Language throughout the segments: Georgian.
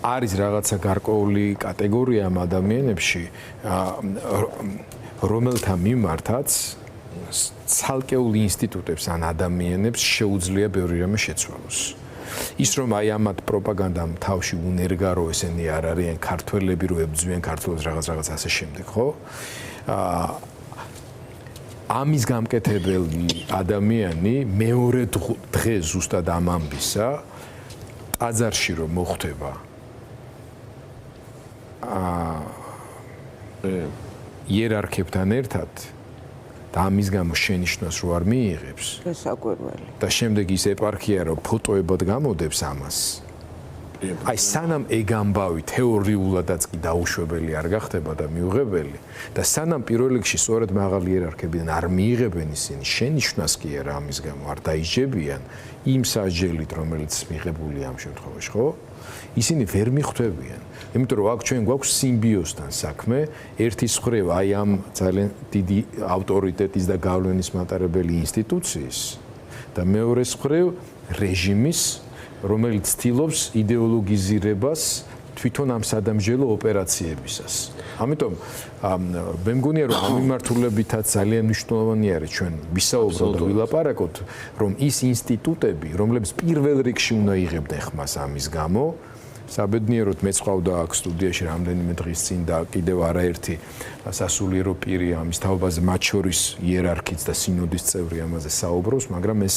არის რაღაცა გარკვეული კატეგორია ამ ადამიანებში, რომელთა მიმართაც ცალკეულ ინსტიტუტებს ან ადამიანებს შეუძლია ბევრი რამე შეცვალოს. ის რომ აი ამათ პროპაგანდამ თავში უნერგარო ესენი არ არიან ქართველები რო ებძვიან ქართველებს რაღაც ასე შემდეგ, ხო? ამის გამკეთებელი ადამიანი მეორე დღე ზუსტად ამ ამბისა ტაძარში რომ მოხვდება იერარქებთან ერთად და ამის გამო შენიშვნას რო არ მიიღებს გასაკვირველი და შემდეგ ის ეპარქია რო ფოტოებად გამოდებს ამას აი სანამ ეგ ამბავი თეორიულადაც კი დაუშვებელი არ გახდება და მიუღებელი და სანამ პირველ რიგში სწორედ მაღალი იერარქებიდან არ მიიღებენ ისინი შენიშვნას კი არა ამის გამო არ დაიჯებიან იმ სასჯელით რომელიც მიღებულია ამ შემთხვევაში ხო ისინი ვერ მიხვდებიან იმიტომ რომ აქ ჩვენ გვაქვს სიმბიოზთან საქმე ერთის მხრივ აი ამ ძალიან დიდი ავტორიტეტის და გავლენის მატარებელი ინსტიტუციის და მეორეს მხრივ რეჟიმის რომელიც ცდილობს იდეოლოგიზირებას თვითონ ამ სადამსჯელო ოპერაციებისას. ამიტომ მე მგონია რომ ამ მიმართულებითაც ძალიან მნიშვნელოვანი არის ჩვენ ვისაუბროთ და ვილაპარაკოთ რომ ის ინსტიტუტები რომლებიც პირველ რიგში უნდა იღებდნენ ხმას ამის გამო საბედნიეროდ მე წავდა აქ სტუდიაში რამდენიმე დღის წინ და კიდევ არაერთი სასულიერო პირი ამის თაობაზე მათ შორის იერარქიც და სინოდის წევრი ამაზე საუბრობს, მაგრამ ეს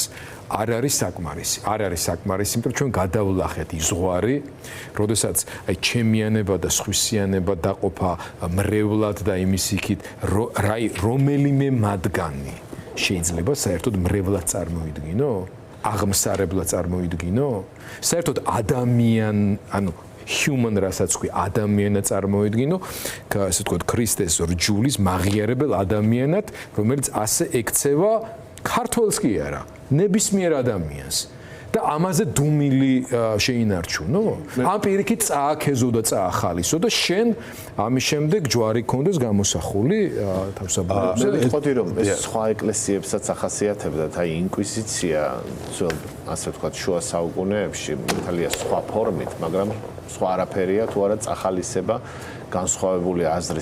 არ არის საკმარისი. არ არის საკმარისი, იმიტომ რომ ჩვენ გადავლახეთ ის ზღვარი, როდესაც აი ჩემიანება და სხვისიანება დაყოფა მრევლად და იმის იქით რომელიმე მათგანი შეიძლება საერთოდ მრევლად წარმოიდგინო? აღმსარებლად წარმოიდგინო? საერთოდ ანუ human რასაც ქვი ადამიანად წარმოიდგინო, ასე ვთქვათ, ქრისტეს რჯულის მაღიარებელ ადამიანად, რომელიც ასე ექცევა ქართველს კი არა, ნებისმიერ ადამიანს. და ამაზე დუმილი შეინარჩუნო. ამ პირიქით წააქეზო და წაახალისო და შენ ამის შემდეგ ჯვარი კონდეს გამოსახული თავსაბურებზე. მე ვიტყოდი რომ ეს სხვა ეკლესიებსაც ახასიათებდათ, აი ინკვიზიცია, ასე ვთქვათ, შუა საუკუნეებში მთლიან სხვა ფორმით, მაგრამ სხვა არაფერია თუ არა წახალისება განსხვავებული აზრის